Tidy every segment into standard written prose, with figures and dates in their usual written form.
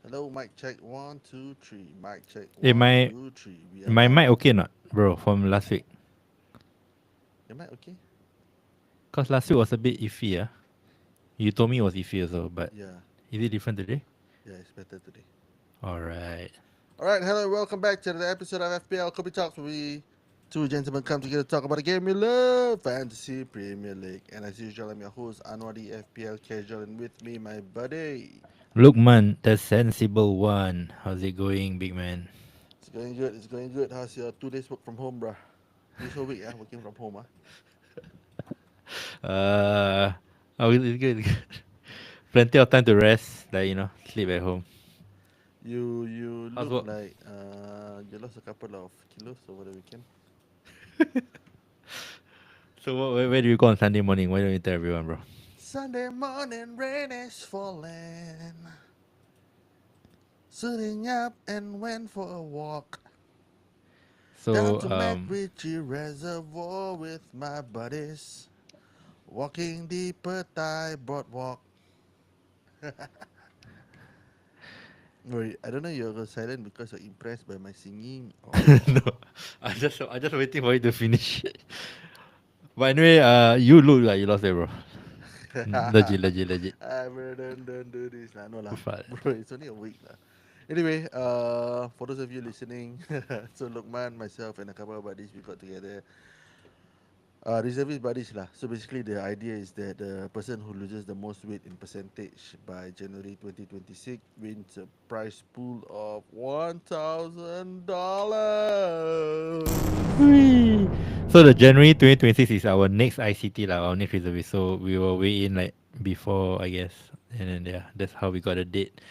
Hello, mic check. One, two, three. Mic check. Eh, One, my two, three. We are my live. mic okay not, bro? From last week, Am I okay? cause last week was a bit iffy. You told me it was iffy also, but Yeah, is it different today? yeah, it's better today. All right. All right, hello, welcome back to the episode of FPL Kopi Talks, where we two gentlemen come together to talk about a game we love, Fantasy Premier League. And as usual, I'm your host, Anwar the FPL Casual, and with me, my buddy. Lukman, the sensible one. How's it going, big man? It's going good. It's going good. How's your 2 days work from home, bruh? This whole week, working from home, Uh, oh, it's good. It's good. Plenty of time to rest, like sleep at home. You How's look work? like you lost a couple of kilos over the weekend. So where do you go on Sunday morning? Why don't you tell everyone, bro? Sunday morning, rain is falling. Sitting up and went for a walk down So to McRitchie Reservoir with my buddies. Walking deeper, Thai boardwalk. Wait, I don't know you're silent because you're impressed by my singing no, or. I just waiting for you to finish. But anyway, you look like you lost it, bro. Legit, legit, legit. Bro, don't do this lah. No lah. Fuck. Bro, it's only a week lah. Anyway, for those of you listening, so Lukman, myself, and a couple of buddies, we got together. Reservist buddies lah. So basically, the idea is that the person who loses the most weight in percentage by January 2026 wins a prize pool of $1,000. Whee! So the January 2026 is our next ICT, like our next reservist. So we will weigh in like before, I guess. And then yeah, that's how we got a date.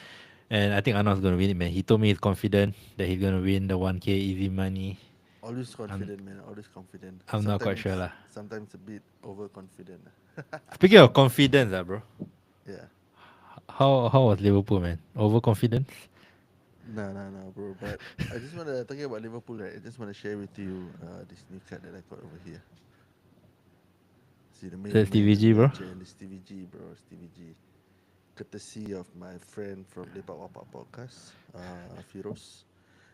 And I think Anna's gonna win it, man. He told me he's confident that he's gonna win the 1K easy money. Always I'm confident, man. Always confident. I'm not quite sure lah. Sometimes a bit overconfident. Speaking of confidence, bro. Yeah. How was Liverpool, man? Overconfidence? No, no, no, bro. But I just want to talking about Liverpool, right? I just want to share with you this new card that I got over here. See the That's mailman, the TVG, bro. legend, the Stevie G, bro. Stevie G. Courtesy of my friend from Lepak Wapak Podcast, Firoz.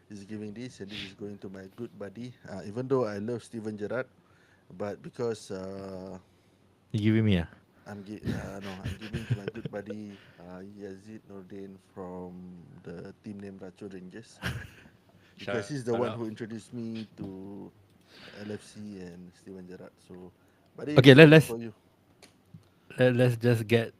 He's giving this, and this is going to my good buddy. Even though I love Steven Gerrard, but because You giving me I'm giving to my good buddy Yazid Nordin from the team named Racho Rangers, because he's the one who introduced me to LFC and Steven Gerrard. So, buddy, Okay, this is let's for you. let's just get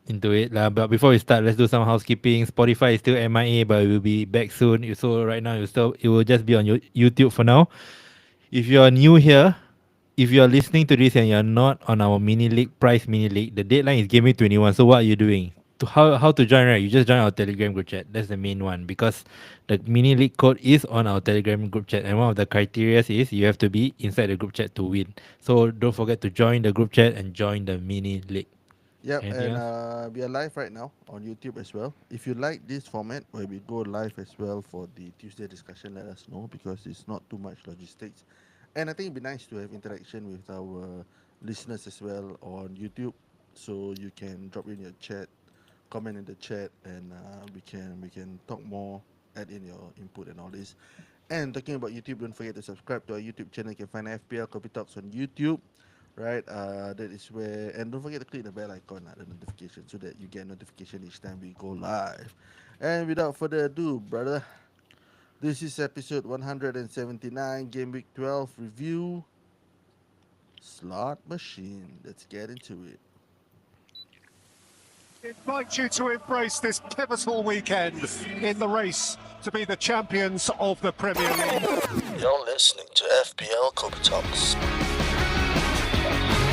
into it lah. But before we start, let's do some housekeeping. Spotify is still MIA, but we'll be back soon. So right now, it will just be on YouTube for now. If you are new here, if you are listening to this and you are not on our mini league, the deadline is Game Week 21. So what are you doing? How to join, right? You just join our Telegram group chat. That's the main one, because the mini league code is on our Telegram group chat, and one of the criteria is you have to be inside the group chat to win. So don't forget to join the group chat and join the mini league. Yep, Anything and else? we are live right now on YouTube as well. If you like this format where we go live as well for the Tuesday discussion, let us know, because it's not too much logistics. And I think it'd be nice to have interaction with our listeners as well on YouTube. So you can drop in your chat, comment in the chat, and we can talk more, add in your input and all this. And talking about YouTube, don't forget to subscribe to our YouTube channel. You can find FPL Kopi Talks on YouTube, right? That is where, and don't forget to click the bell icon, the notification, so that you get notification each time we go live. And without further ado, brother, this is episode 179, Game Week 12 review, Slot Machine. Let's get into it. Invite you to embrace this pivotal weekend in the race to be the champions of the Premier League. You're listening to FPL Kopi Talks,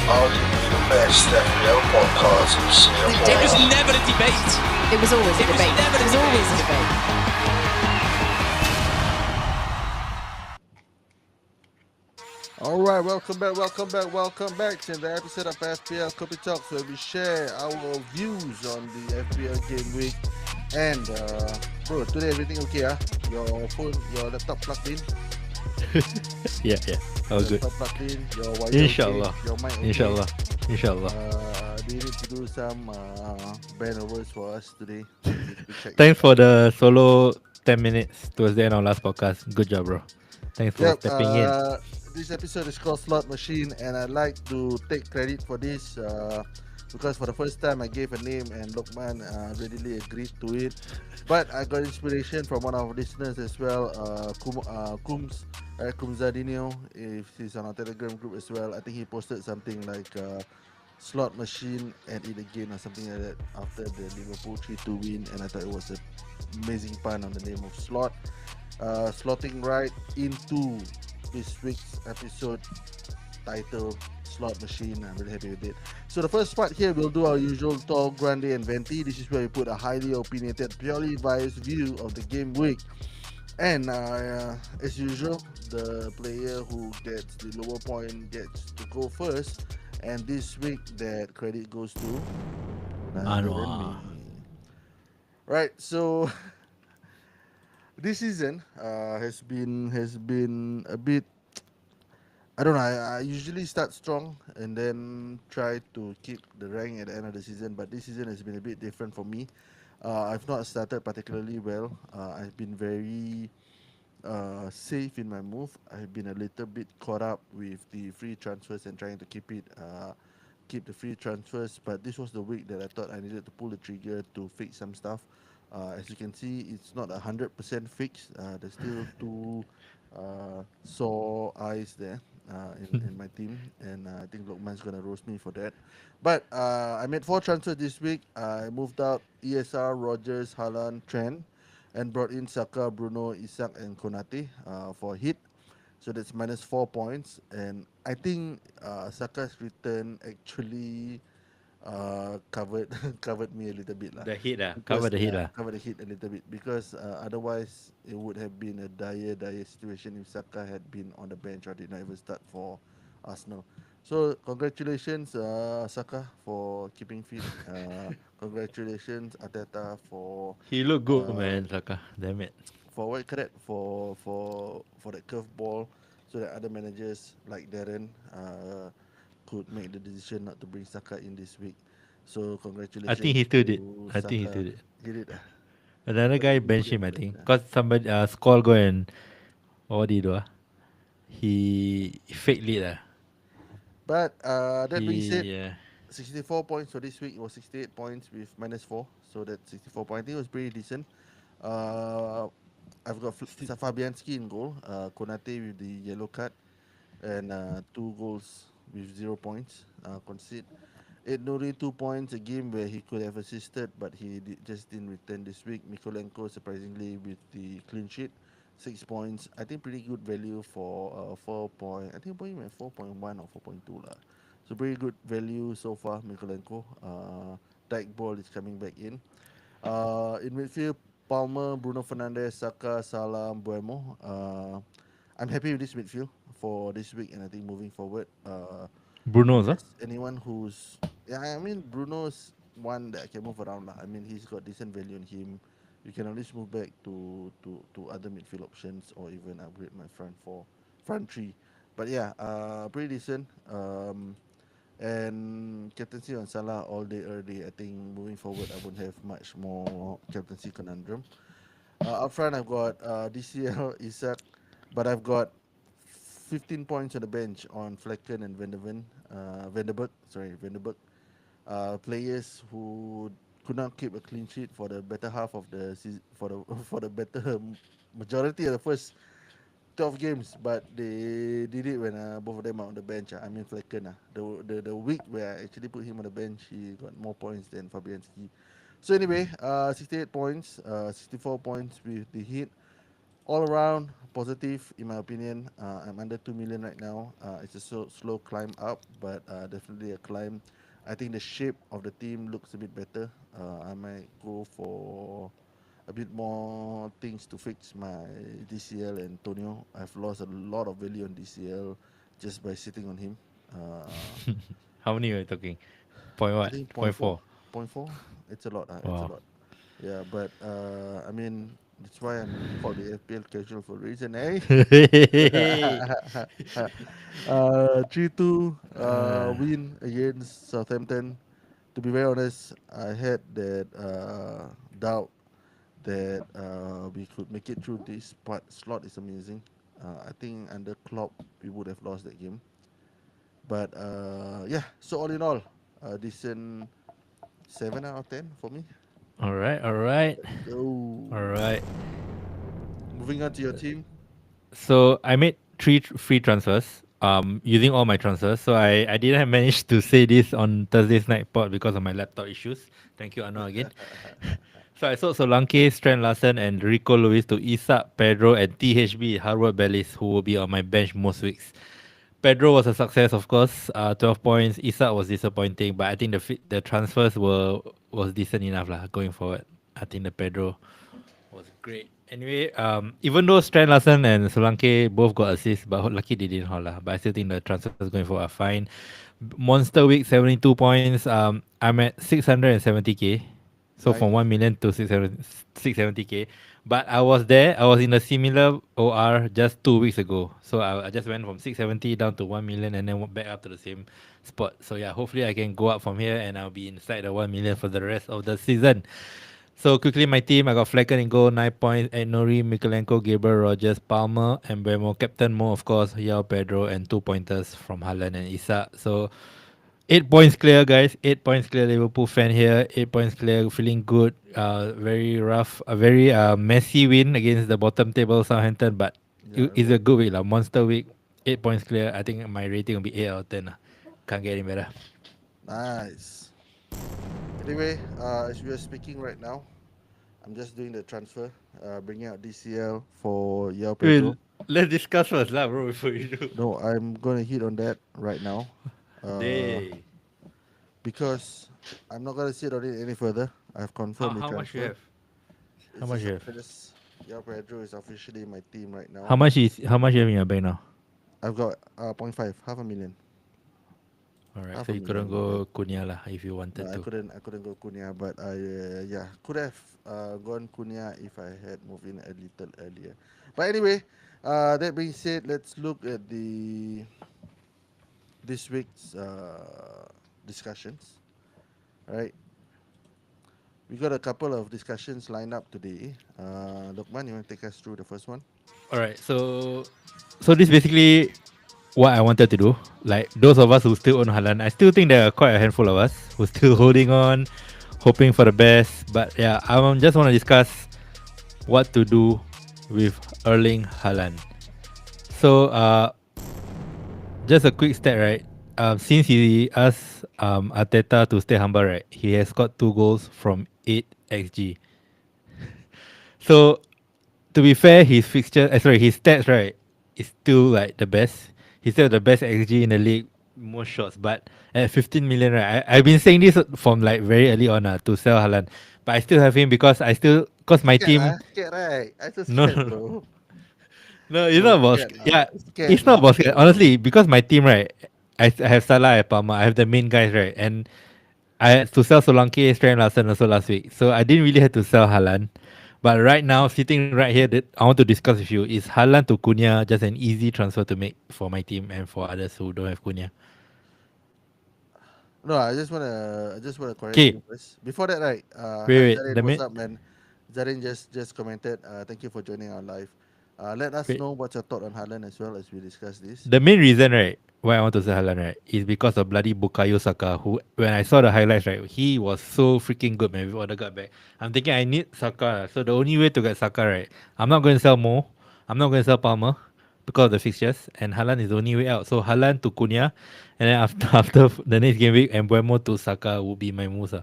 arguably the best FPL podcast in Singapore. It was never a debate. It was always a It was debate. never It was a always a debate. debate. All right, welcome back to the episode of FPL Kopi Talks, where we share our views on the FPL game week. And bro, today everything okay? Your phone, your laptop plugged in? Yeah. All good. Laptop plugged in. Your Wi-Fi Inshallah. okay? Your mic okay? Inshallah. Do you need to do some band overs for us today? We to check that Thanks for out. the solo 10 minutes towards the end of last podcast. Good job, bro. Thanks for Yep. stepping in. This episode is called Slot Machine, and I'd like to take credit for this because for the first time I gave a name, and Lokman readily agreed to it. But I got inspiration from one of our listeners as well, Kumzadinho. If he's on our Telegram group as well, I think he posted something like slot machine and it again or something like that after the Liverpool 3-2 win, and I thought it was an amazing pun on the name of slot. Slotting right into this week's episode title slot machine. I'm really happy with it. So the first part here we'll do our usual Tall Grande and Venti. This is where we put a highly opinionated, purely biased view of the game week. And as usual, the player who gets the lower point gets to go first. And this week, that credit goes to neither than me. Anwar. Right. So this season has been a bit. I don't know. I usually start strong and then try to keep the rank at the end of the season. But this season has been a bit different for me. I've not started particularly well. I've been very safe in my move. I've been a little bit caught up with the free transfers and trying to keep the free transfers. But this was the week that I thought I needed to pull the trigger to fix some stuff. As you can see, it's not 100% fixed. There's still two sore eyes there in my team, and I think Lokman's gonna roast me for that. But I made four transfers this week. I moved out ESR, Rogers, Haaland, Trent, and brought in Saka, Bruno, Isak, and Konate for a hit. So that's minus 4 points. And I think Saka's return actually covered covered me a little bit lah. The hit lah. Cover Because the hit yeah, lah. covered the hit a little bit because otherwise it would have been a dire situation if Saka had been on the bench or did not even start for Arsenal. So congratulations Saka for keeping fit. Congratulations Ateta He looked good, uh, man, Saka. Damn it. for what correct for that curve ball, so that other managers like Darren could make the decision not to bring Saka in this week. So I think he congratulations still did. to I think he Saka. still did. He did. Another What did guy he put benched it him, on I the bench? think. Because somebody, Skull go and, what did he do? He fake lead. But that being said, He, 64 points for this week. It was 68 points with minus 4. So that's 64 points. I think it was pretty decent. Uh, I've got Fabianski in goal. Konate with the yellow card. And two goals with 0 points concede. Ed Nuri 2 points, a game where he could have assisted, but just didn't return this week. Mikolenko surprisingly with the clean sheet, 6 points. I think pretty good value for 4 point. I think put him at 4.1 or 4.2 lah. So pretty good value so far, Mikolenko. Dyke ball is coming back in midfield, Palmer, Bruno Fernandes, Saka, Salah, Buemo. I'm happy with this midfield for this week, and I think moving forward, Bruno's, huh? unless anyone who's yeah, I mean Bruno's one that I can move around lah. I mean he's got decent value in him. You can always move back to other midfield options or even upgrade my front three. But yeah, pretty decent. And captaincy on Salah all day early. I think moving forward I won't have much more captaincy conundrum. Up front I've got DCL Isak, but I've got 15 points on the bench on Flecken and Vanderberg. Sorry, Vanderberg. Players who could not keep a clean sheet for the better half of the season, for the better majority of the first 12 games, but they did it when both of them are on the bench. I mean Flecken. The week where I actually put him on the bench, he got more points than Fabianski. So anyway, 68 points, 64 points with the hit. All around positive in my opinion. I'm under 2 million right now. It's a slow climb up, but definitely a climb. I think the shape of the team looks a bit better. I might go for a bit more things to fix my DCL and Antonio. I've lost a lot of value on DCL just by sitting on him. How many are you talking? Point I what? think point Point four. four. Point four. It's a lot. It's a Wow. lot. Yeah, but I mean that's why I'm called the FPL casual for a reason, eh? 3-2 uh, win against Southampton. To be very honest, I had that doubt that we could make it through this part. Slot is amazing. I think under Klopp we would have lost that game. But yeah, so all in all, a decent 7 out of 10 for me. All right, all right, Go. all right. Moving on to your team. So I made three free transfers. Using all my transfers. So I didn't manage to say this on Thursday's night pod because of my laptop issues. Thank you, Anno again. So I sold Solanke, Strand Larsen, and Rico Lewis to Isak, Pedro, and THB Harvard Bellis, who will be on my bench most weeks. Pedro was a success, of course. 12 points. Isak was disappointing, but I think the transfers was decent enough lah going forward. I think the Pedro was great. Anyway, even though Strand Larsen and Solanke both got assists, but lucky they didn't hold lah. But I still think the transfers going forward are fine. Monster Week 72 points. I'm at 670k. So Nice. from 1 million to 670k. But I was there. I was in a similar OR just 2 weeks ago. So I just went from 670 down to 1 million and then went back up to the same spot. So yeah, hopefully I can go up from here and I'll be inside the 1 million for the rest of the season. So quickly, my team, I got Flecken in goal, 9 points, Nori, Mikalenko, Gabriel Rogers, Palmer, and Bemo. Captain Mo, of course, Yao Pedro, and 2 pointers from Haaland and Isak. So 8 points clear, guys. 8 points clear, Liverpool fan here. 8 points clear, feeling good. Very rough, a very messy win against the bottom table Southampton, but Yeah, it it's was a good week, like monster week. 8 points clear. I think my rating will be 8 out of 10. Can't get any better. nice. Anyway, as we are speaking right now, I'm just doing the transfer, bringing out DCL for Yao Well, Pedro. let's discuss first, lah, bro, before you do. No, I'm gonna hit on that right now, uh, Day. because I'm not gonna sit on it any further. I've How confirmed the how much you transfer. have? How It's a much you have? success. Yao Pedro is officially in my team right How now. much is how much you have in your bank now? I've got point 0.5, half a million, Alright, half so a you couldn't million in the bank. go Cunha lah if you No, wanted I to. couldn't. I couldn't go Cunha, but I yeah could have gone Cunha if I had moved in a little earlier. But anyway, that being said, let's look at the this week's discussions. All right, we got a couple of discussions lined up today. Lokman, you want to take us through the first one? Alright, so this basically what I wanted to do. Like those of us who still own Haaland, I still think there are quite a handful of us who still holding on, hoping for the best. But yeah, I just want to discuss what to do with Erling Haaland. So just a quick stat, right? Since he asked Arteta to stay humble, right? He has got 2 goals from 8 xg. So to be fair, his stats, right, is still like the best. He's still the best XG in the league, most shots. But at 15 million, right, I've been saying this from like very early on to sell Haaland. But I still have him because my Scared team. lah, scared right? I so No, scared, no, no, bro. no, it's Bro, not about scared lah, yeah, scared it's not lah, about bro. honestly because my team, right, I have Salah and Palmer. I have the main guys, right, and I had to sell Solanke, Strand Larsen also last week. So I didn't really have to sell Haaland. But right now, sitting right here, that I want to discuss with you is Haaland to Cunha just an easy transfer to make for my team and for others who don't have Cunha. No, I just wanna correct Okay, you first. Before that, right? wait, Hi wait. Zarin, what's up, man? Zarin just commented. Thank you for joining our live. Let us Wait. know what's your thought on Haaland as well as we discuss this. The main reason, right, why I want to sell Haaland, right, is because of bloody Bukayo Saka, who, when I saw the highlights, right, he was so freaking good, man, with all the gut back. I'm thinking I need Saka. So the only way to get Saka, right, I'm not going to sell Mo. I'm not going to sell Palmer because of the fixtures. And Haaland is the only way out. So Haaland to Cunha. And then after after the next game week, and Buemo to Saka would be my moves.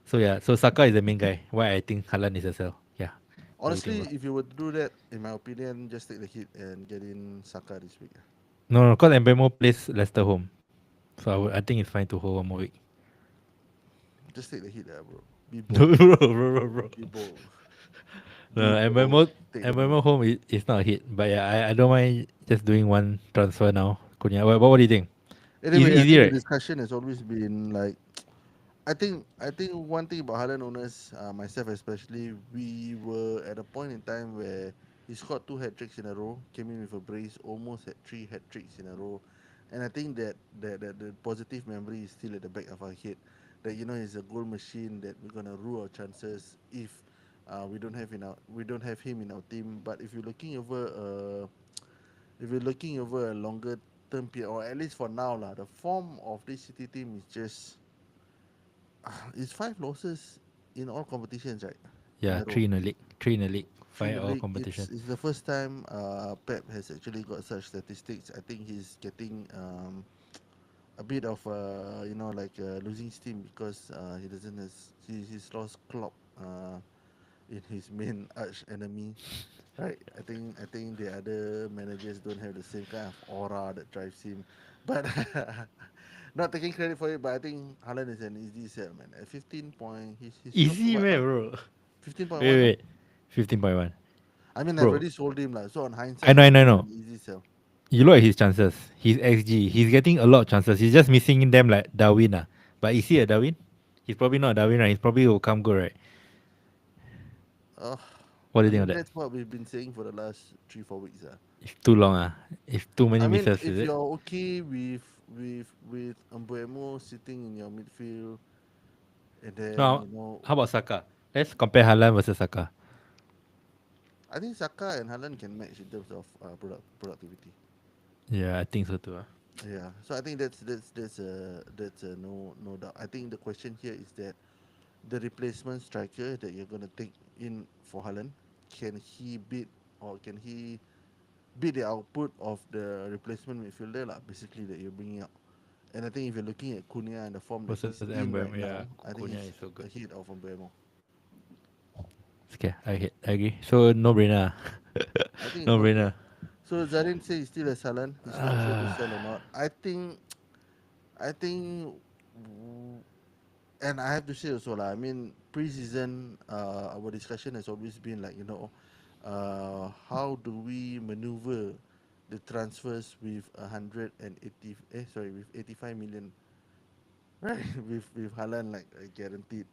So yeah, so Saka is the main guy. Why I think Haaland is a sell. Yeah. What do you think, Honestly, bro? if you were to do that, in my opinion, just take the hit and get in Saka this week. No, no, because Mbemo plays Leicester home. So I think it's fine to hold 1 more week. Just take the hit, bro. Be No, bold. bro. Be bold. Be No, bold. Take the hit. Mbemo home is not a hit. But yeah, I don't mind just doing one transfer now. Cunha. What do you think? Anyway, I Easy, think the right? discussion has always been like I think one thing about Haaland owners, myself especially, we were at a point in time where he scored 2 hat tricks in a row, came in with a brace, almost had 3 hat tricks in a row, and I think that the positive memory is still at the back of our head. That he's a goal machine. That we're gonna rule our chances if we don't have him in our team. But if you're looking over a longer term period, or at least for now lah, the form of this City team is just it's five losses in all competitions, right? In Yeah, a row. three in a league. Three in a league. Three in Five the all league. competition. It's the first time Pep has actually got such statistics. I think he's getting a bit of like losing steam because he doesn't has he's lost Klopp in his main arch enemy, right? I think the other managers don't have the same kind of aura that drives him, but not taking credit for it. But I think Haaland is an easy sell, man. At 15 point, he's close to Easy, what man, now? bro. 15.1 Wait, now. wait. 15.1. I mean, I've Bro, already sold him lah. So on I hindsight, know, I I know, think I it's know. an easy sell. You look at his chances. His XG. He's getting a lot of chances. He's just missing them like Darwin. But is he a Darwin? He's probably not a Darwin, right? He's probably will come good, right? Uh, What do I you think of mean, that? that's what we've been saying for the last 3 4 weeks. It's too long. It's too many I mean, misses, is if it? you're okay with Mbuemo sitting in your midfield, and then No, how about Saka? Let's compare Haaland versus Saka. I think Saka and Haaland can match in terms of productivity. Yeah, I think so too. Yeah, so I think that's a no doubt. I think the question here is that the replacement striker that you're gonna take in for Haaland, can he beat or can he beat the output of the replacement midfielder lah, basically that you're bringing up. And I think if you're looking at Cunha and the form that Versus he's in Mbeumo, right yeah. now, I think Cunha is he's so good. ahead of Mbeumo. Okay, I agree. So no brainer. I think it's No no brainer. brainer. So Zarin says he's still a Salan. He's not sure to Ah, sell or not. I think, and I have to say also lah. I mean, pre-season, our discussion has always been like, how do we maneuver the transfers with 180? Sorry, with 85 million, right? with Haaland like a guaranteed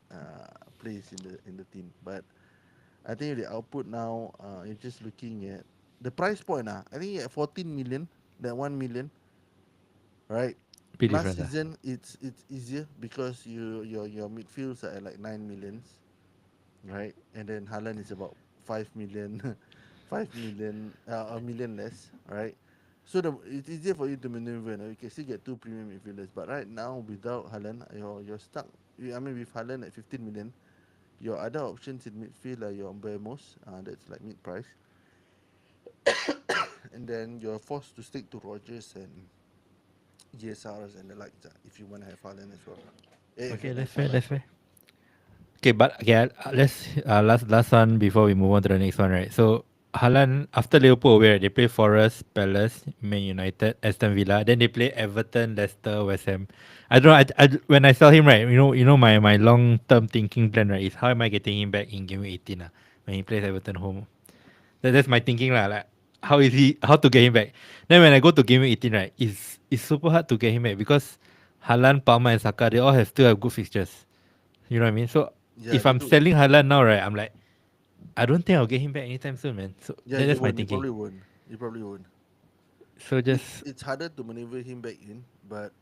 place in the team. But I think the output now, you're just looking at the price point. I think at 14 million, that 1 million, right? big Last difference. season, it's easier because your midfields are at like 9 millions, right? And then Haaland is about 5 million, 5 million, a million less, right? So it's easier for you to maneuver. You can still get two premium midfielders, but right now without Haaland, you're stuck. I mean, with Haaland at 15 million, your other options in midfield are your Mbemos, that's like mid price, and then you're forced to stick to Rogers and GSRs and the likes if you want to have Haaland as well. If you Okay, want to that's have fair. Salah That's as well. fair. Okay, but okay, let's last one before we move on to the next one, right? So Haaland after Liverpool away, right, they play Forest, Palace, Man United, Aston Villa. Then they play Everton, Leicester, West Ham. I don't know. When I saw him, right, my long term thinking plan, right, is how am I getting him back in game week 18, when he plays Everton home. That's my thinking, lah. Like how to get him back. Then when I go to game week 18, right, it's super hard to get him back because Haaland, Palmer, and Saka, they all still have good fixtures. You know what I mean? So Yeah, if they I'm do. selling Haaland now, right, I'm like, I don't think I'll get him back anytime soon, man. So Yeah, you that's my won't. You thinking. probably won't. You probably won't. So It's just it's harder to maneuver him back in, but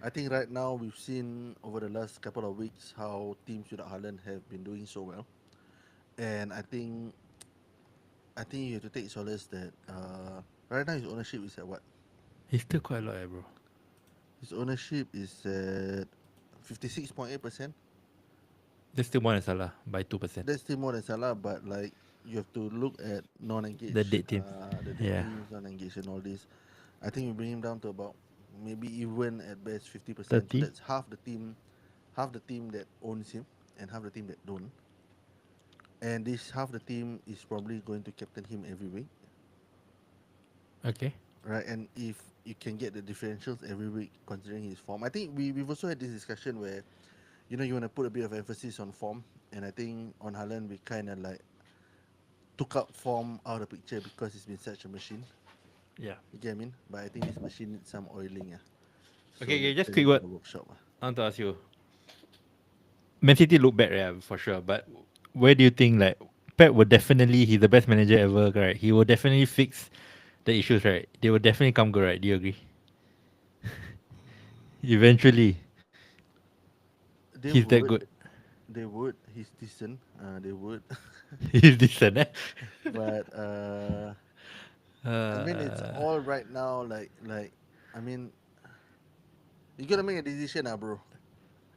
I think right now we've seen over the last couple of weeks how teams without Haaland have been doing so well, and I think you have to take solace that right now his ownership is at what? he's still quite a lot, bro. His ownership is at 56.8%. There's still more than Salah by 2%. That's still more than Salah, but like you have to look at The non-engaged, dead teams. the dead Yeah. teams, non-engaged, and all this. I think we bring him down to about maybe even at best 50%. So 30. that's half the team that owns him, and half the team that don't. And this half the team is probably going to captain him every week, Okay. right? And if you can get the differentials every week, considering his form, I think we've also had this discussion where you want to put a bit of emphasis on form, and I think on Haaland we kind of like took out form out of the picture because it's been such a machine. Yeah. You get what I mean? But I think this machine needs some oiling. Yeah. So Okay, let's just send quick him to word. the workshop. I want to ask you. Man City look bad, yeah, for sure. But where do you think like Pep will definitely he's the best manager ever, right? He will definitely fix the issues, right? They will definitely come good, right? Do you agree? Eventually, They he's that would, good. They would. He's decent. They would. He's decent, eh? But I mean, it's uh, all right now. I mean, you gotta make a decision, bro.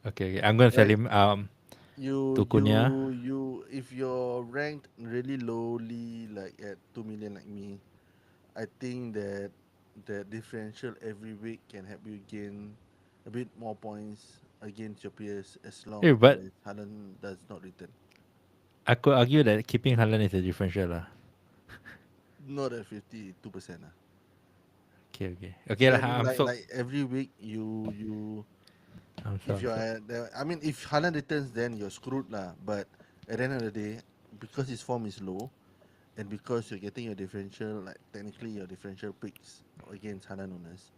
okay, I'm gonna sell Right? him You to Cunha. you you. If you're ranked really lowly, like at 2 million, like me, I think that the differential every week can help you gain a bit more points against your peers as Hey, long but as Haaland does not return. I could argue that keeping Haaland is a differential lah. Not at 52%. Okay, okay, okay So lah. I mean, like every week I'm if you so. are I mean, if Haaland returns, then you're screwed lah. But at the end of the day, because his form is low, and because you're getting your differential, like technically your differential picks against Haaland owners,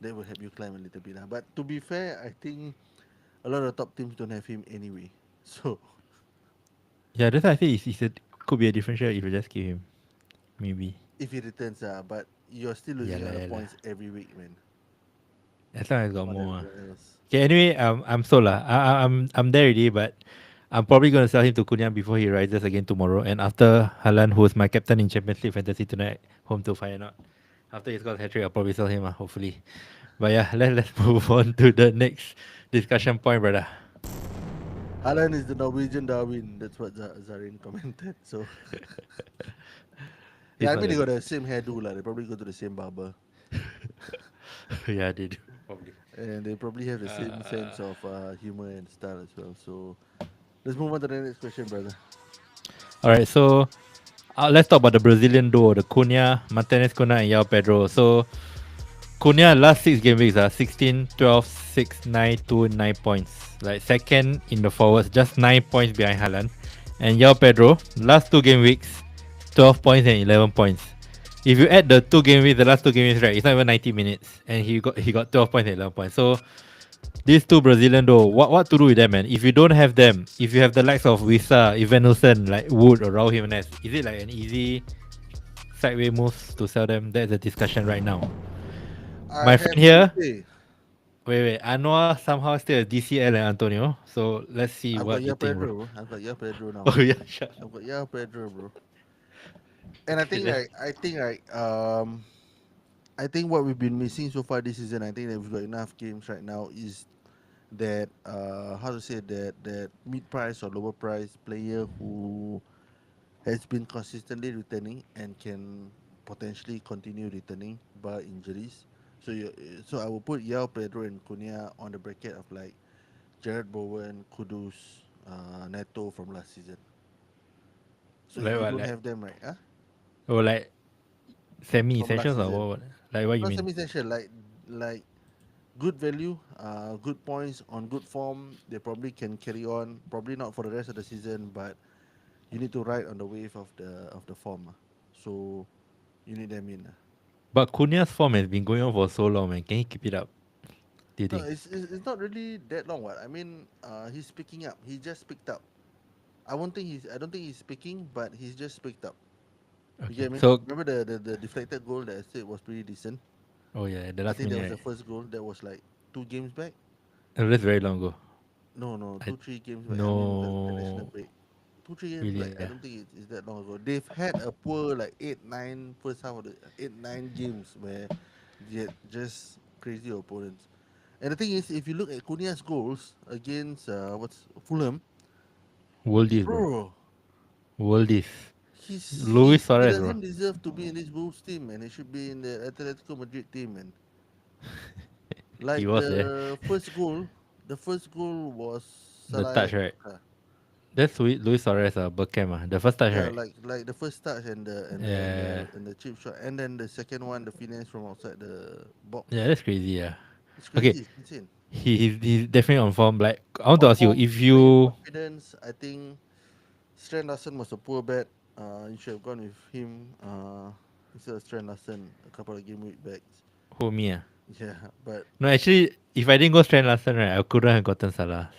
that will help you climb a little bit lah. But to be fair, I think a lot of top teams don't have him anyway. So Yeah, that's why I say could be a differential if you just keep him. Maybe. if he returns, but you're still Yeah losing lah, out the yeah lah. points every week, man. As long as got On more. everyone else. Okay, anyway, I'm sold lah. I'm there already, but I'm probably gonna sell him to Cunha before he rises again tomorrow. And after Haaland, who's my captain in Champions League Fantasy tonight, home to Feyenoord. After he scores a hat-trick, I'll probably sell him, hopefully. But yeah, let's move on to the next discussion point, brother. Haaland is the Norwegian Darwin. That's what Zarin commented. So yeah, He's I not mean they that. got the same hairdo lah. They probably go to the same barber, Yeah, they do. Probably. and they probably have the same sense of humor and style as well. So let's move on to the next question, brother. Alright, so let's talk about the Brazilian duo, the Cunha, Martinez Cunha, and Yao Pedro. So Cunha last 6 game weeks are 16, 12, 6, 9, 2, 9 points. Like second in the forwards, just 9 points behind Haaland. And Yao Pedro, last 2 game weeks, 12 points and 11 points. If you add the 2 game weeks, the last 2 game weeks, right, it's not even 90 minutes. And he got 12 points and 11 points. So these two Brazilian though, what to do with them, man? If you don't have them, if you have the likes of Wissa, Evanilson, like Wood or Raul Jimenez, is it like an easy sideway move to sell them? That's the discussion right now. I My friend have to here, say, wait, Anwar somehow still has DCL and Antonio. So let's see I've got what you Ya think, bro. Pedro. Bro. I've got Ya Pedro now. Oh yeah, sure. I've got Ya Pedro, bro. And Okay, then. I think what we've been missing so far this season, I think that we've got enough games right now, is that how to say that mid price or lower price player who has been consistently returning and can potentially continue returning bar injuries. So so I will put Yao Pedro and Cunha on the bracket of like Jared Bowen, Kudus, Neto from last season. So if Like you what, don't like have them right, or like semi from last essentials or season, what? Like what you not mean? semi-essential, like good value, good points on good form. They probably can carry on. Probably not for the rest of the season, but you need to ride on the wave of the form. So you need them in. But Cunha's form has been going on for so long, man. Can he keep it up? Do you No, think? it's not really that long. What I mean, he's picking up. He just picked up. I don't think he's picking, but he's just picked up. You Okay. get me? So Remember the deflected goal that I said was pretty decent. oh yeah, the I last think that minute, was the right? first goal. That was like 2 games back. Oh, that's very long ago. No, I, 2 3 games back. I mean the international no, break. 2 3 games really, back. I yeah. don't think it's that long ago. They've had a poor like 8 9 first half of the 8 9 games where they had just crazy opponents. And the thing is, if you look at Cunha's goals against what's Fulham, Worldies, bro. bro, Worldies. Luis he Suarez, bro. doesn't deserve to be in this Wolves team, man. He should be in the Atletico Madrid team, man. He Like was there. the first goal was The touch, Salah. right? That's Luis Suarez, Bergkamp, the first touch, Yeah, right? like the first touch Yeah, and the chip shot, and then the second one, the finesse from outside the yeah, box. that's crazy, yeah. It's Okay, crazy, it's insane. he's definitely on form. Like, I want to On ask you, form, if playing with you, confidence. I think Strand Larsen was a poor bet. You should have gone with him instead of Strand Larsen a couple of game week backs. who me, Yeah, but no, actually, if I didn't go Strand last time, right, I couldn't have gotten Salah.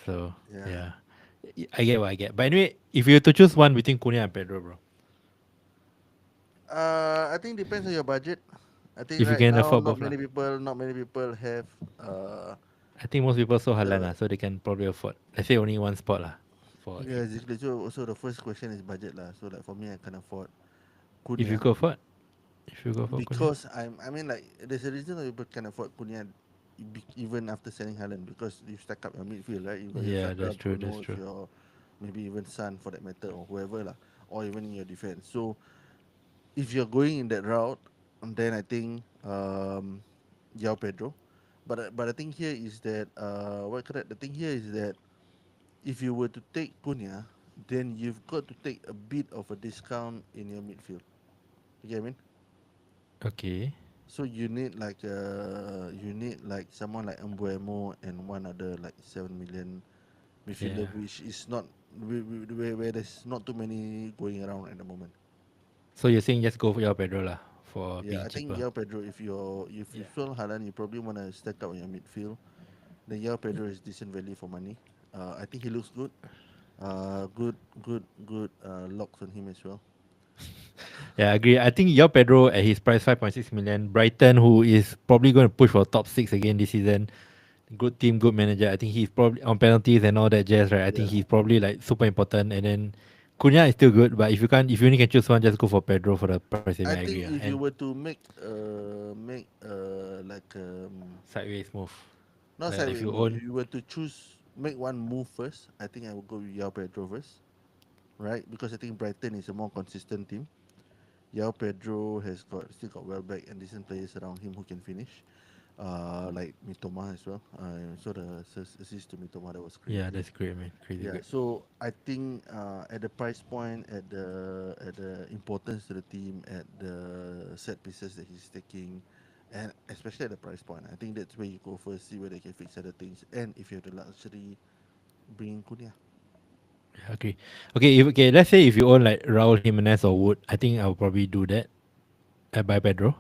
So, yeah, yeah. I get what I get. But anyway, if you were to choose one between Cunha and Pedro, bro, I think depends on your budget. I think if you right can now afford both, lah. not many people have uh I think most people saw Haaland Uh, lah, so they can probably afford. Let's say only one spot lah. For yeah, exactly. So also the first question is budget lah. So like for me, I can afford if you Cunha go afford, if you go for Cunha. because I mean like there's a reason why people can afford Cunha even after selling Haaland because you stack up your midfield, right? You got your Yeah, Saka, that's true. Bruno, That's true. your maybe even Son for that matter or whoever lah, or even in your defense. So if you're going in that route, then I think Yao Pedro. But the thing here is that what correct? The thing here is that if you were to take Cunha, then you've got to take a bit of a discount in your midfield. You get what I mean? Okay. So you need like someone like Mbuemo and one other like 7 million midfielder, Yeah. which is not where there's not too many going around at the moment. So you're saying just go for your Pedro lah for Yeah, being I think cheaper. Yao Pedro, if you Yeah. sold Haaland, you probably want to stack up on your midfield. Then Yao Pedro is decent value for money. I think he looks good. Good locks on him as well. Yeah, I agree. I think your Pedro at his price 5.6 million. Brighton, who is probably going to push for top six again this season. Good team, good manager. I think he's probably on penalties and all that jazz, right? I think Yeah, he's probably like super important. And then Cunha is still good, but if you only can choose one, just go for Pedro for the price saving. I I agree. think if And you were to make like sideways move, not like if sideways you move, if own, you were to choose make one move first, I think I would go with Yao Pedro first, right? Because I think Brighton is a more consistent team. Yao Pedro has got still got Welbeck and decent players around him who can finish. Like Mitoma as well. I saw the assist to Mitoma, that was yeah, crazy. that's great, man, crazy Yeah, good. so I think at the price point, at the importance to the team, at the set pieces that he's taking, and especially at the price point, I think that's where you go first, see where they can fix other things, and if you have the luxury, bring in Cunha. Yeah, agree. Okay, okay, let's say if you own like Raul Jimenez or Wood, I think I'll probably do that. I buy Pedro.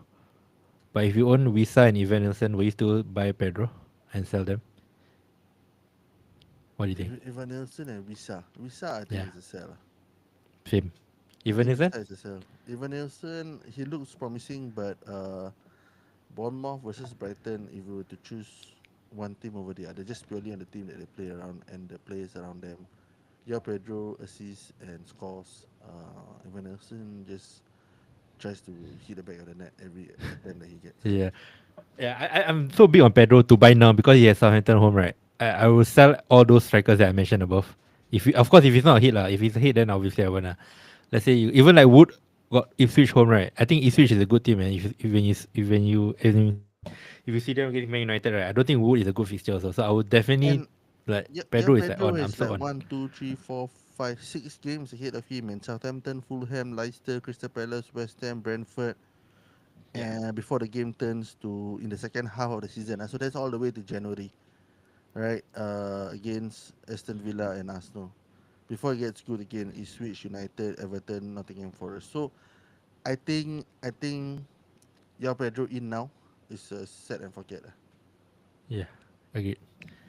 But if you own Visa and Evan Nielsen, will you still buy Pedro and sell them? What do you think? Evan Nelson and Visa, I think Yeah, is a sell. same. I Evan think Nielsen? Visa is a sell. Evan Nelson, he looks promising, but Bournemouth versus Brighton, if you were to choose one team over the other, just purely on the team that they play around and the players around them, yeah, Pedro assists and scores. Evan Nelson just tries to hit the back of the net every attempt that he gets. Yeah. Yeah, I'm so big on Pedro to buy now because he has Southampton home, right? I will sell all those strikers that I mentioned above. If of course if it's not a hit lah, if it's a hit then obviously I wanna. Let's say you even like Wood got Ipswich home, right? I think Ipswich is a good team, man. If you see them against Man United, right? I don't think Wood is a good fixture also. So I would definitely And like yeah, yeah, Pedro is like Pedro on. I'm has so like on. 6 games ahead of him, and Southampton, Fulham, Leicester, Crystal Palace, West Ham, Brentford, Yeah. and before the game turns to in the second half of the season. So that's all the way to January, right? Against Aston Villa and Arsenal. Before it gets good again, Ipswich United, Everton, Nottingham Forest. So I think Yao Pedro in now is a set and forget. Yeah. Okay.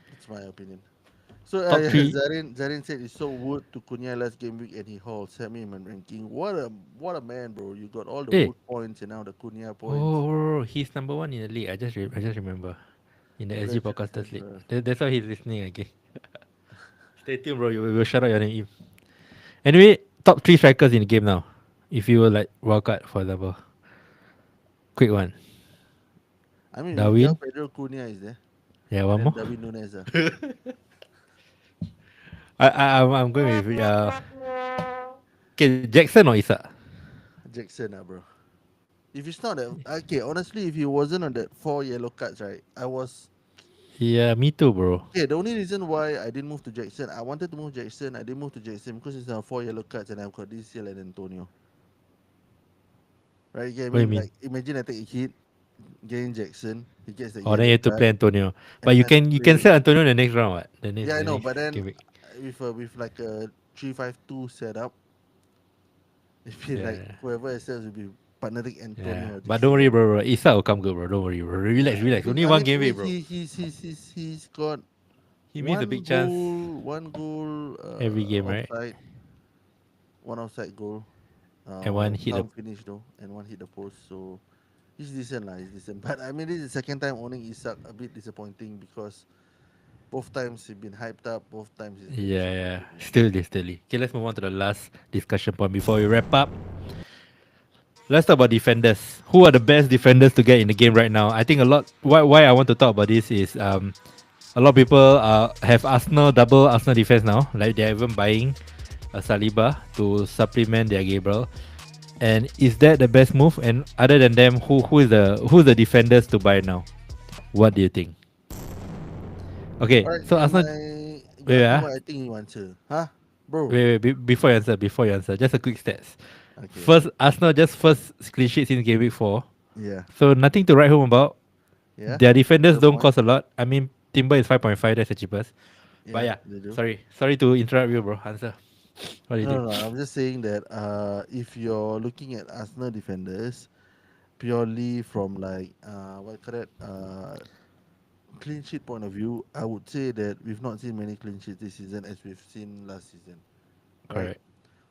That's my opinion. So Top yeah, three. Zarin said it's so wood to Cunha last game week and he hauled sent me in my ranking. What a man, bro! You got all the Hey. wood points and now the Cunha points. Oh, he's number one in the league. I just remember in the SG Podcasters Congratulations, League. bro. That's why he's listening again. Stay tuned, bro. We will shout out your name. Anyway, top three strikers in the game now. If you were like wildcard, for example, quick one. I mean, Yao Darwin. Pedro Cunha is there, Yeah, and one then more. David Nunez. I'm going with okay, Jackson or Isak. Jackson, bro. If it's not that okay, honestly, if he wasn't on that 4 yellow cards, right, I was Yeah, me too, bro. okay. The only reason why I didn't move to Jackson, I wanted to move Jackson. I didn't move to Jackson because it's now 4 yellow cards, and I've got this year and Antonio. Right? Yeah, I What do you mean, mean? like imagine I take a hit, getting Jackson, he gets the Oh, then you yellow have to card, play Antonio. and But then I have to you can play. sell Antonio in the next round, what? Yeah, I The know, next but then game week. with like a 3-5-2 setup, it feel like Yeah. whoever sells will be partnering Yeah. Antonio or But don't Jackson. worry, bro. Isak will come good, bro. Don't worry, bro. Relax, Yeah, relax. Only I one mean, game week, bro. he's got He means a big chance one goal every game, right? offside, one offside goal, And one hit a some finish though, and one hit the post. So he's decent lah, he's decent. But I mean, this is the second time owning Isak, a bit disappointing because Both times he's been hyped up. Both times he's been Yeah, yeah. disappointed. Yeah. Still. Okay, let's move on to the last discussion point before we wrap up. Let's talk about defenders. Who are the best defenders to get in the game right now? I think a lot. Why I want to talk about this is a lot of people have Arsenal double Arsenal defense now. Like they're even buying a Saliba to supplement their Gabriel. And is that the best move? And other than them, who's the defenders to buy now? What do you think? Okay, All right. so Arsenal. Yeah. Wait, No, I think you answer. Huh, bro? before you answer, just a quick stats. Okay. First, Arsenal just first clean sheet since game week 4. Yeah. So nothing to write home about. Yeah. Their defenders 0 don't point. cost a lot. I mean, Timber is 5.5. That's the cheapest. But Yeah, yeah, they do. sorry to interrupt you, bro. Answer. What do you No, think? no, no. I'm just saying that if you're looking at Arsenal defenders purely from like what correct clean sheet point of view, I would say that we've not seen many clean sheets this season as we've seen last season, right? Correct.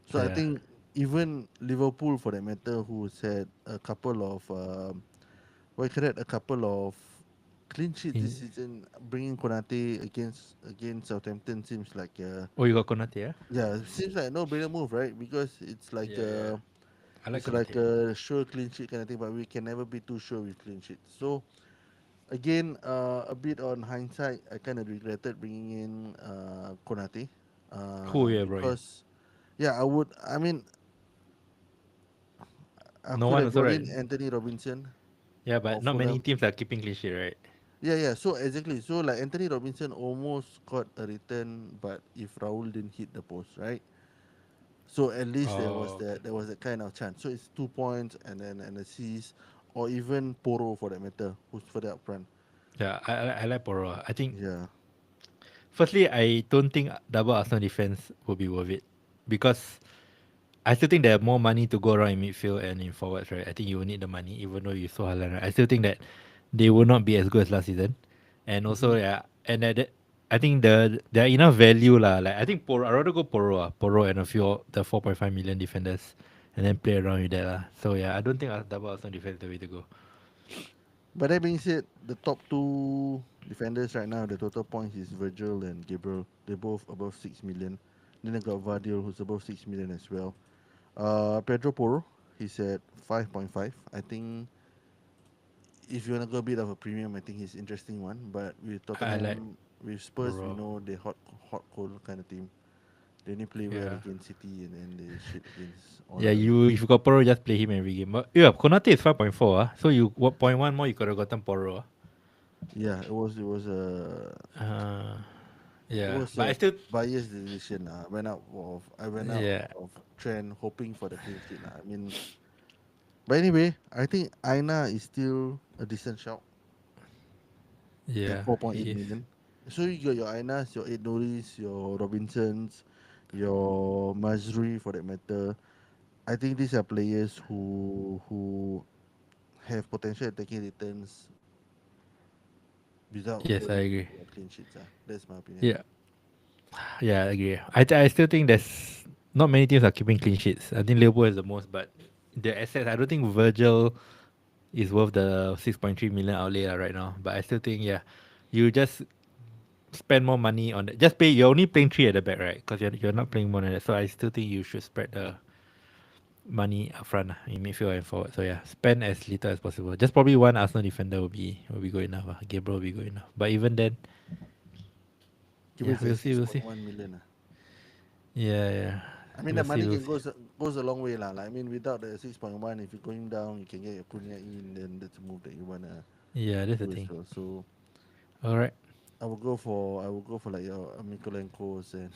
So I Yeah. think even Liverpool, for that matter, who had a couple of what correct a couple of clean sheets this In, season, bringing Konate against Southampton seems like oh, you got Konate, yeah? yeah, it seems like a no-brainer move, right? Because Yeah, yeah. I like it's like Konate. a sure clean sheet kind of thing, but we can never be too sure with clean sheets. So again, a bit on hindsight, I kind of regretted bringing in Konate, Who yeah, bro? because yeah, I would. I mean, I No could one have also, brought right? in Anthony Robinson Yeah, of but not many Fulham. teams are keeping clean sheet, right? Yeah, yeah. So exactly. So like Anthony Robinson almost got a return, but if Raul didn't hit the post, right? So at least Oh, okay. there was that kind of chance. So it's 2 points and then an assist, or even Poro for that matter, who's further up front. Yeah, I like Poro. I think Yeah. firstly, I don't think double Arsenal defense will be worth it because I still think there are more money to go around in midfield and in forwards, right? I think you will need the money, even though you saw Haaland. Right? I still think that they will not be as good as last season, and Mm-hmm. also yeah, and I think there are enough value lah. Like I think Poro, I rather go Poro, Poro and a few the 4.5 million defenders, and then play around with that lah. So yeah, I don't think double Arsenal defense is the way to go. But that being said, the top two defenders right now, the total points is Virgil and Gabriel. They're both above 6 million. Then I got Vardiel, who's above 6 million as well. Pedro Porro, he's at 5.5. I think if you wanna go a bit of a premium, I think he's interesting one. But with I like Tottenham, with Spurs, we Poro. know they hot cold kind of team. They only play well Yeah. against City and then they shit against all Yeah, other you teams. if you got Poro, just play him every game. But yeah, Konate is 5.4. So you what point one more you could have gotten Poro. Yeah, Uh, it yeah, was but I a still biased decision. I went out yeah of trend hoping for the clean sheet. I mean, but anyway, I think Aina is still a decent shout at yeah 4.8 he is. million. So you got your Ainas, your Ed Norris, your Robinsons, your Mazrui for that matter. I think these are players who have potential at taking returns without Yes, I going agree. for clean sheets. That's my opinion. Yeah, yeah, I agree. I still think there's not many teams are keeping clean sheets. I think Liverpool is the most, but the assets. I don't think Virgil is worth the 6.3 million outlay right now. But I still think yeah, you just spend more money on that. Just pay. You're only playing three at the back, right? Because you're not playing more than that. So I still think you should spread the money upfront in midfield and forward. So yeah, spend as little as possible. Just probably one Arsenal defender will be good enough. Gabriel will be good enough. But even then, Give yeah, it at we'll see. six We'll point see. one million. Yeah, yeah. I mean, the We'll see. money We'll can see. goes a long way lah. Like, I mean, without the 6.1, if you're going down, you can get your Cunha in. Then that's a move that you wanna Yeah, that's the do as thing. well. So All right. I will go for like your Mikolenko's and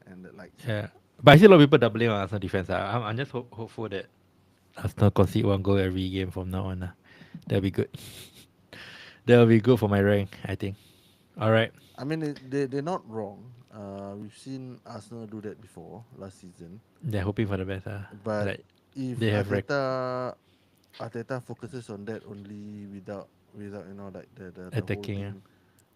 and the likes. Yeah. But I see a lot of people doubling on Arsenal defense. I'm just hopeful that Arsenal concede one goal every game from now on. That'll be good. That'll be good for my rank, I think. All right. I mean, they're not wrong. We've seen Arsenal do that before last season. They're hoping for the best. But Like if they have Arteta focuses on that only without like the whole attacking. thing,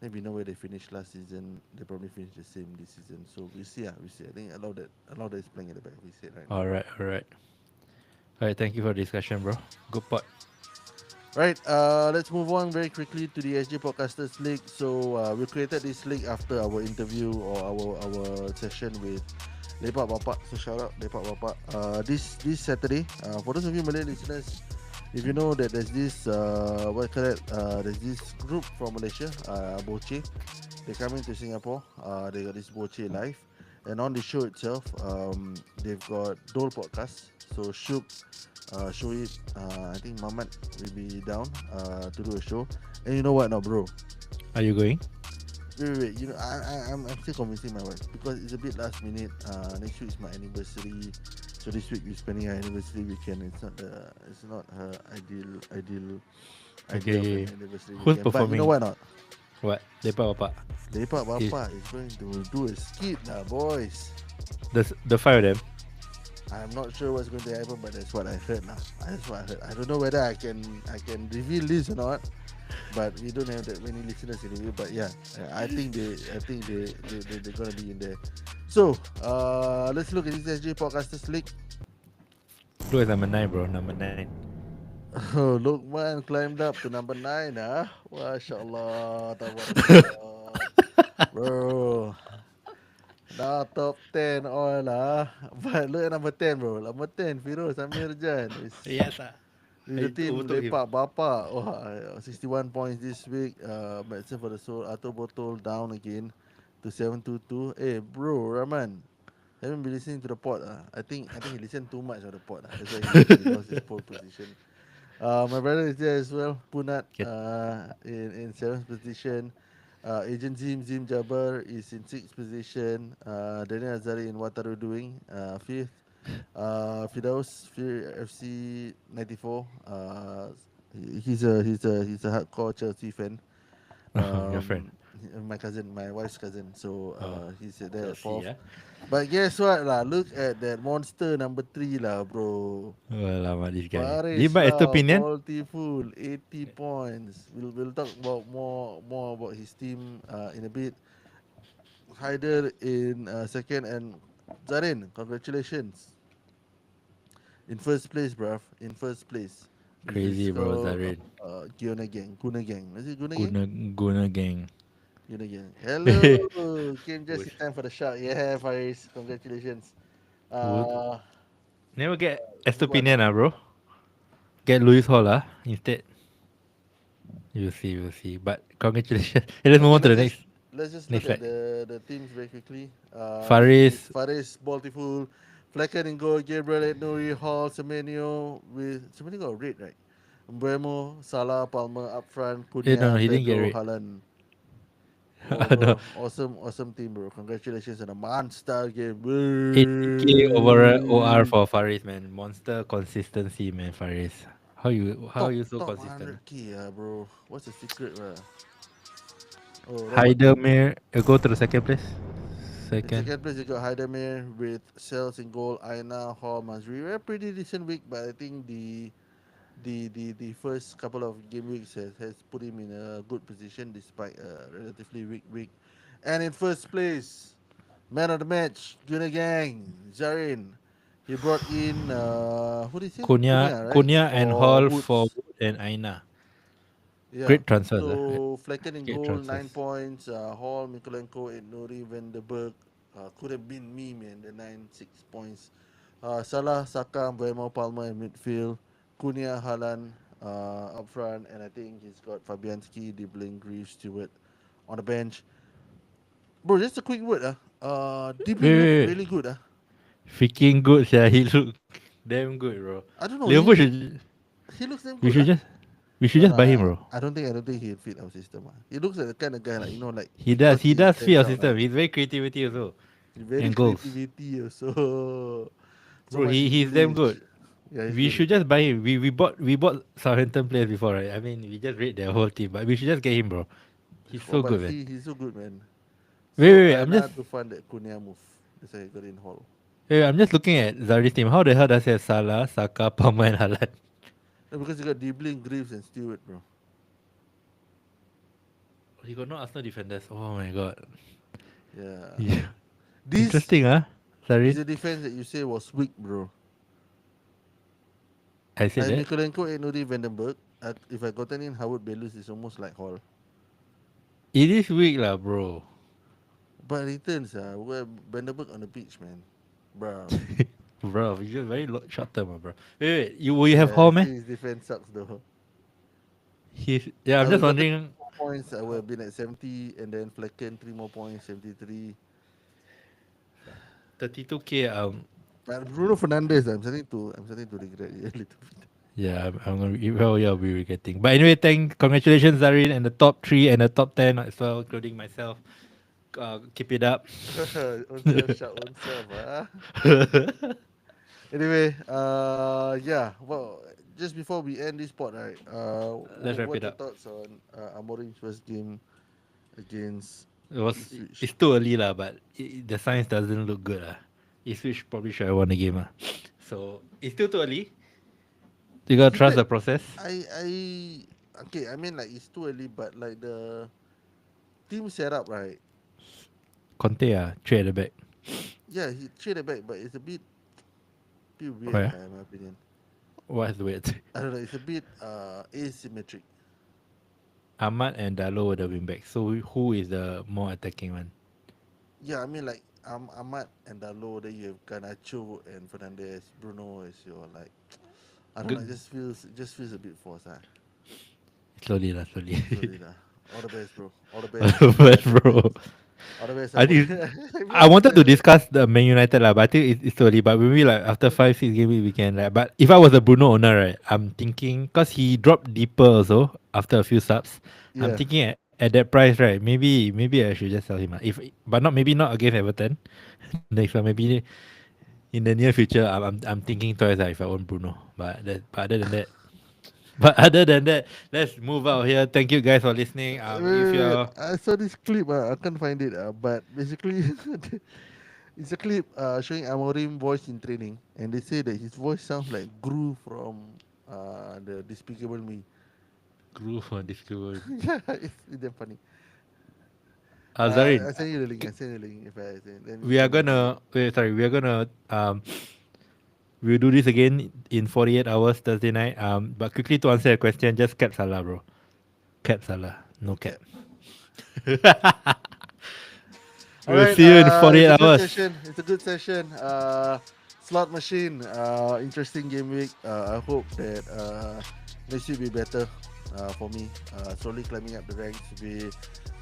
then we know where they finished last season. They probably finished the same this season. So we see. We see. I think a lot that is playing at the back. We see it right now. All right. All right. All right. Thank you for the discussion, bro. Good pot. Right, let's move on very quickly to the SG Podcasters League. So we created this league after our interview or our session with Lepak Bapak. So shout out Lepak Bapak. This Saturday, for those of you Malay listeners, if you know that there's this what call it, there's this group from Malaysia, Boche. They're coming to Singapore. They got this Boche live, and on the show itself, they've got Dole podcast. So Shuk, Shoaib, I think Mamat will be down to do a show. And you know what, now, bro? Are you going? Wait. You know, I'm still convincing my wife because it's a bit last minute. Next week is my anniversary, so this week we're spending our anniversary weekend. It's not her idea of an Okay. anniversary Who's weekend. But you know performing? what, not? What? Lepak apa? Lepak Is Bapa is going to do a skit now, boys. the five of them? I'm not sure what's going to happen, but that's what I heard now. That's what I heard. I don't know whether I can reveal this or not, but we don't have that many listeners anyway. But yeah, they're gonna be in there. So let's look at this SJ Podcasters League. Lu is number 9, bro. Number 9. Oh, Lukman climbed up to number 9, ah. Masya Allah, tabarakallah. Bro, now top 10 all lah. But look at number 10, bro. Number 10, Firoz Amir Jan. Yes, ah. With the I team overtook him. Lepak Bapa. Oh, 61 points this week. Medicine for the Soul. Auto Bottle down again to 722. Hey, bro, Rahman. Haven't been listening to the pod. I think he listened too much of the pod. That's why he lost his pole position. My brother is there as well. Punat Get in seventh position. Agent Zim Jabbar is in sixth position. Daniel Azari in What Are You Doing? Fifth. Fidaus FC 94. He's a hardcore Chelsea fan. your friend. My cousin, my wife's cousin. So Oh, he's there at Chelsea, fourth. yeah. But guess what lah? Look at that monster number 3 lah, bro. Oh, lama this guy. Paris Libat lah, opinion? multi-full, 80 points. We'll talk about more about his team in a bit. Haider in second, and Zarin, congratulations. In first place, bruv. In first place. With his Crazy, bro, score, Zarin. Guna Gang. Is it Guna Gang? Guna gang. Guna Gang. Hello. Came just in time for the shot. Yeah, Faris. Congratulations. Would Uh, never get Move on. Estopinian, bro. Get Louis Hall, instead. You'll see. But congratulations. Hey, let's move Okay, on to the next let's just look next at slide. the teams very quickly. Faris. Faris, Baltiful, Flecken in goal, Gabriel Nuri, Hall, Semenyo with Semenyo got red, right? Mbemo, Salah, Palmer up front, No, Cunha, he didn't get Pedro, red. Haaland. Oh, No, bro, awesome team, bro. Congratulations on a monster game. 80k over OR Whey! for Faris, man. Monster consistency, man. Faris. How Top you so top consistent? 100k, bro. What's the secret, bro? Oh, Robert. Heidelmir, go to the second place. In Second. second place, you got Haidamir with Sales in goal, Aina, Hall, Masri. A pretty decent week, but I think the first couple of game weeks has put him in a good position despite a relatively weak week. And in first place, man of the match, Guna Gang, Zarin. He brought in who did he say? Cunha, right? Cunha and For Hall for Woods. Wood and Aina. Yeah. Great transfers, So Flecken in Great goal, transfers. 9 points. Hall, Mikolenko, and Nuri Vanderberg. Could have been me, man. The 6 points. Salah, Saka, Mbemo, Palmer in midfield. Cunha, Haaland up front, and I think he's got Fabianski, Dibling, Greaves, Stewart on the bench. Bro, just a quick word. Dibling look Wait. really good. Freaking good, yeah. He look damn good, bro. I don't know. Liverpool should He looks damn we good. should just we should No, just no, buy him, bro. I don't think he'll fit our system. He looks like the kind of guy like He does. because He he does fit stands our out. system. He's very creativity also. Very And goals. creativity also. So Bro, much he's damn English. good. Yeah, he's We good. should just buy him. We bought Southampton players before, right? I mean, we just rate their whole team, but we should just get him, bro. He's Oh, so but good, man. he's so good, man. So Wait. I I'm now just to fund that Cunha move. That's why I got in Hall. I'm just looking at Zari's team. How the hell does he have Salah, Saka, Palmer, and Haaland? No, because you got Dibling, Greaves, and Stewart, bro. He got no Arsenal defenders. Oh my god. Yeah. Yeah. This Interesting, huh? is Zari, a defense that you say was weak, bro. I said that. Mikolenko and Nuri Vandenberg. if I gotten in Howard Bellus, it's almost like Hall. It is weak lah, bro. But returns, we're Vanderberg on the pitch, man. Bruh. Bro, you just very short term, bro. Wait, you will you have Yeah, Hall, man? actually his defense sucks though. Yeah, I'm We just gotten wondering. more points. I would have been at 70, and then Flecken 3 more points, 73. 32k. But Bruno Fernandes, I'm starting to regret it a little bit. Yeah, I'm gonna. Well, yeah, we will getting. But anyway, congratulations, Zarin, and the top 3 and the top 10 as well, including myself. Keep it up. Own self, shout own self. Anyway, yeah. Well, just before we end this pod, right? Let's wrap What's it your up. thoughts on Amorim's first game against It was. Ipswich? It's too early lah, but the signs doesn't look good lah. Ipswich probably should have won the game lah. So it's still too early. You gotta trust the Depend. process. Okay. I mean, like it's too early, but like the team setup, right? Conte three at the back. Yeah, he traded back, but it's a bit Oh weird, yeah. in my opinion. What's the weird? I don't know. It's a bit asymmetric. Ahmad and Dalo would have been back. So who is the more attacking one? Yeah, I mean, like Ahmad and Dalo, then you have Garnacho and Fernandez. Bruno is your like. I don't know. Good. It just feels a bit forced. Slowly lah, slowly. Slowly lah. All the best, bro. All the best. But bro, All the best. I think I wanted to discuss the Man United lah, but I think it's too early. But maybe like after 5-6 games we can like. But if I was the Bruno owner, right, I'm thinking because he dropped deeper also after a few subs. I'm Yeah. thinking at that price, right? Maybe I should just sell him. If but not maybe not against Everton. Next one maybe in the near future. I'm thinking twice if I want Bruno. But other than that. But other than that, let's move out here. Thank you guys for listening. If Wait. you're I saw this clip. I can't find it. But basically, it's a clip showing Amorim voice in training, and they say that his voice sounds like Gru from the Despicable Me. groove on Discovery. Yeah, it's damn funny. Zarin, I send you the link. I send you the link. If I send, then you we are tell me what you think. gonna wait. Sorry, we are gonna we'll do this again in 48 hours Thursday night. But quickly to answer your question, just cap Salah, bro. Cap Salah, no cap. Okay. All We'll right. see you in It's 48 a good hours. session. It's a good session. Slot machine. Interesting game week. I hope that next week be better for me. Slowly climbing up the ranks. We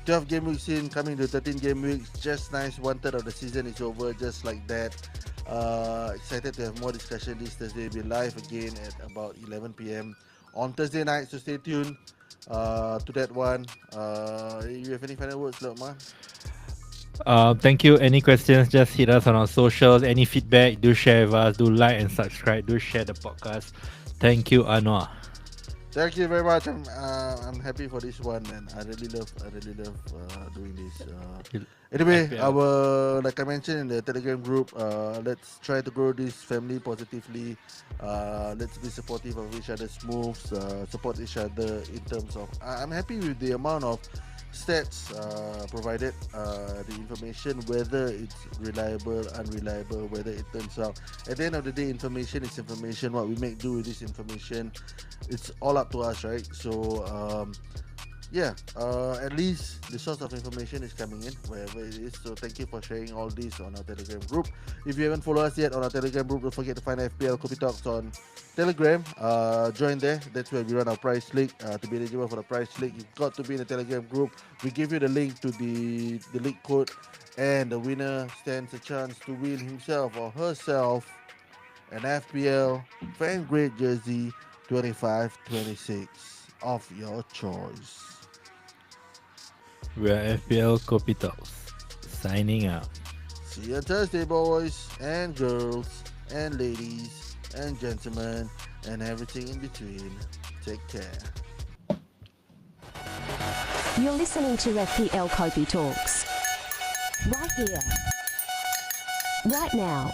12 game weeks in, coming to 13 game weeks. Just nice. 1/3 of the season is over, just like that. Excited to have more discussion this Thursday. We'll be live again at about 11 p.m. on Thursday night. So stay tuned to that one. You have any final words, Lokman? Thank you. Any questions, just hit us on our socials. Any feedback, do share with us. Do like and subscribe. Do share the podcast. Thank you, Anwar. Thank you very much. I'm happy for this one, and I really love doing this. Anyway, FPL. like I mentioned in the Telegram group, let's try to grow this family positively. Let's be supportive of each other's moves. Support each other in terms of. I'm happy with the amount of stats provided, the information, whether it's reliable, unreliable, whether it turns out. At the end of the day, information is information. What we make do with this information, it's all up to us, right? So yeah, at least the source of information is coming in wherever it is. So thank you for sharing all this on our Telegram group. If you haven't followed us yet on our Telegram group, don't forget to find FPL Kopi Talks on Telegram. Join there. That's where we run our prize league. To be eligible for the prize league, you've got to be in the Telegram group. We give you the link to the league code, and the winner stands a chance to win himself or herself an FPL fan grade jersey 25-26 of your choice. We are FPL Kopi Talks. Signing out. See you on Thursday, boys and girls and ladies and gentlemen and everything in between. Take care. You're listening to FPL Kopi Talks. Right here. Right now.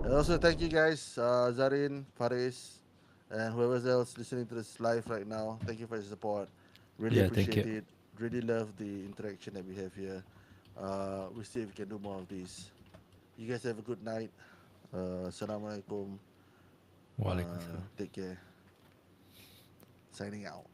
And also, thank you guys, Zarin, Faris, and whoever else listening to this live right now. Thank you for your support. Really Yeah, thank appreciate you. it. Really love the interaction that we have here. We'll see if we can do more of these. You guys have a good night. Assalamualaikum. Waalaikumsalam. Take care. Signing out.